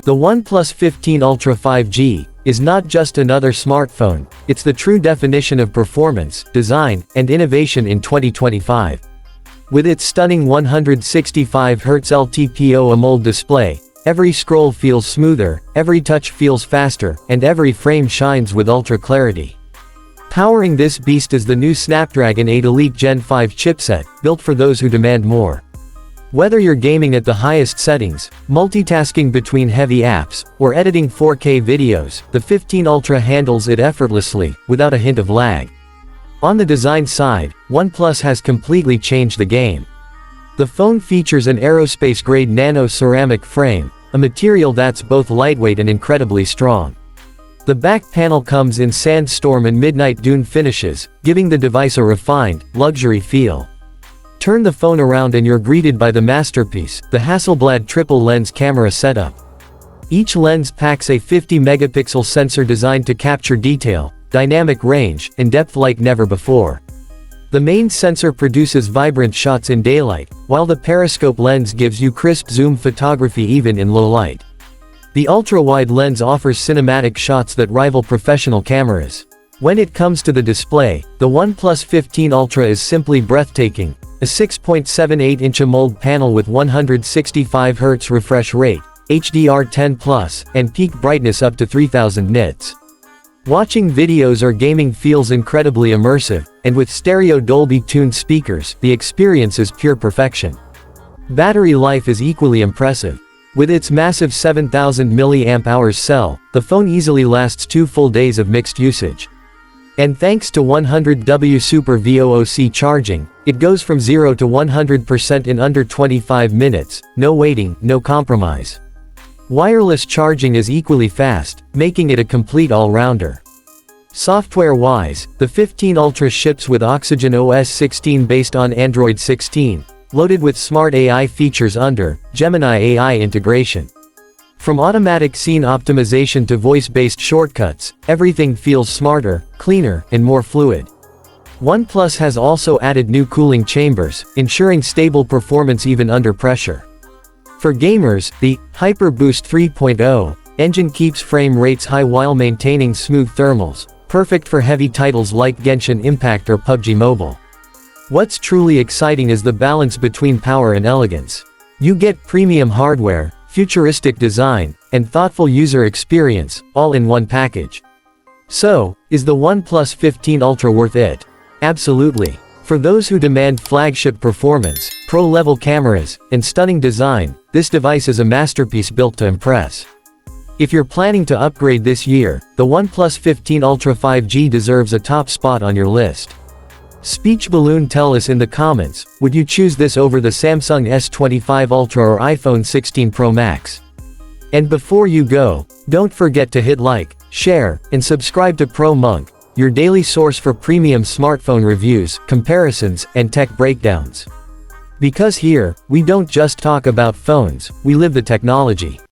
The OnePlus 15 Ultra 5G is not just another smartphone, it's the true definition of performance, design, and innovation in 2025. With its stunning 165 Hz LTPO AMOLED display, every scroll feels smoother, every touch feels faster, and every frame shines with ultra clarity. Powering this beast is the new Snapdragon 8 Elite Gen 5 chipset, built for those who demand more. Whether you're gaming at the highest settings, multitasking between heavy apps, or editing 4K videos, the 15 Ultra handles it effortlessly, without a hint of lag. On the design side, OnePlus has completely changed the game. The phone features an aerospace-grade nano-ceramic frame, a material that's both lightweight and incredibly strong. The back panel comes in sandstorm and midnight dune finishes, giving the device a refined, luxury feel. Turn the phone around and you're greeted by the masterpiece, the Hasselblad triple-lens camera setup. Each lens packs a 50-megapixel sensor designed to capture detail, dynamic range, and depth like never before. The main sensor produces vibrant shots in daylight, while the periscope lens gives you crisp zoom photography even in low light. The ultra-wide lens offers cinematic shots that rival professional cameras. When it comes to the display, the OnePlus 15 Ultra is simply breathtaking. A 6.78-inch AMOLED panel with 165 Hz refresh rate, HDR10+, and peak brightness up to 3000 nits. Watching videos or gaming feels incredibly immersive, and with stereo Dolby-tuned speakers, the experience is pure perfection. Battery life is equally impressive. With its massive 7000 mAh cell, the phone easily lasts 2 full days of mixed usage. And thanks to 100W Super VOOC charging, it goes from 0 to 100% in under 25 minutes, no waiting, no compromise. Wireless charging is equally fast, making it a complete all-rounder. Software-wise, the 15 Ultra ships with Oxygen OS 16 based on Android 16, loaded with smart AI features under Gemini AI integration. From automatic scene optimization to voice-based shortcuts, everything feels smarter, cleaner, and more fluid. OnePlus has also added new cooling chambers, ensuring stable performance even under pressure. For gamers, the Hyper Boost 3.0 engine keeps frame rates high while maintaining smooth thermals, perfect for heavy titles like Genshin Impact or PUBG Mobile. What's truly exciting is the balance between power and elegance. You get premium hardware, futuristic design, and thoughtful user experience, all in one package. So, is the OnePlus 15 Ultra worth it? Absolutely. For those who demand flagship performance, pro-level cameras, and stunning design, this device is a masterpiece built to impress. If you're planning to upgrade this year, the OnePlus 15 Ultra 5G deserves a top spot on your list. Speech Balloon, tell us in the comments, would you choose this over the Samsung S25 Ultra or iPhone 16 Pro Max? And before you go, don't forget to hit like, share, and subscribe to Pro Monk, your daily source for premium smartphone reviews, comparisons, and tech breakdowns. Because here, we don't just talk about phones, we live the technology.